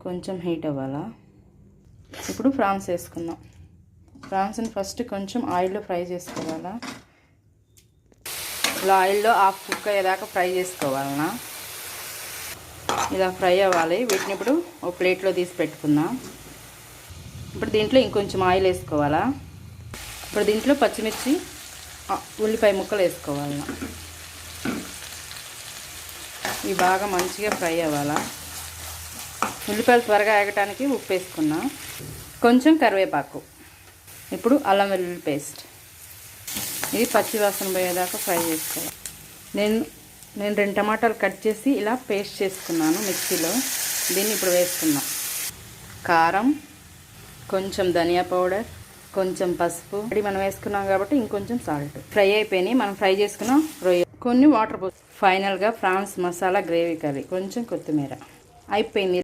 కొంచెం హీట్ అవ్వాలా. ఇప్పుడు ప్రాన్స్ వేసుకుందాం. ప్రాన్స్ని ఫస్ట్ కొంచెం ఆయిల్లో ఫ్రై చేసుకోవాలా. ఇలా ఆయిల్లో హాఫ్ కుక్ అయ్యేదాకా ఫ్రై చేసుకోవాలన్నా. ఇలా ఫ్రై అవ్వాలి. వీటిని ఇప్పుడు ఒక ప్లేట్లో తీసి పెట్టుకుందాం. ఇప్పుడు దీంట్లో ఇంకొంచెం ఆయిల్ వేసుకోవాలా. ఇప్పుడు దీంట్లో పచ్చిమిర్చి ఉల్లిపాయ ముక్కలు వేసుకోవాలన్నా. ఇవి బాగా మంచిగా ఫ్రై అవ్వాలా. ఉల్లిపాయలు త్వరగా ఆగటానికి ఉప్పు వేసుకున్నా. కొంచెం కరివేపాకు. ఇప్పుడు అల్లం వెల్లుల్లి పేస్ట్. ఇది పచ్చి వాసన పోయేదాకా ఫ్రై చేసుకోవాలి. నేను 2 టమాటాలు కట్ చేసి ఇలా పేస్ట్ చేసుకున్నాను మిక్సీలో. దీన్ని ఇప్పుడు వేసుకున్నాం. కారం, కొంచెం ధనియా పౌడర్, కొంచెం పసుపు. ఇది మనం వేసుకున్నాం కాబట్టి ఇంకొంచెం సాల్ట్. ఫ్రై అయిపోయినాయి. మనం ఫ్రై చేసుకున్న రొయ్య, కొన్ని వాటర్ పోసి ఫైనల్గా ప్రాన్స్ మసాలా గ్రేవీ కర్రీ, కొంచెం కొత్తిమీర అయిపోయింది.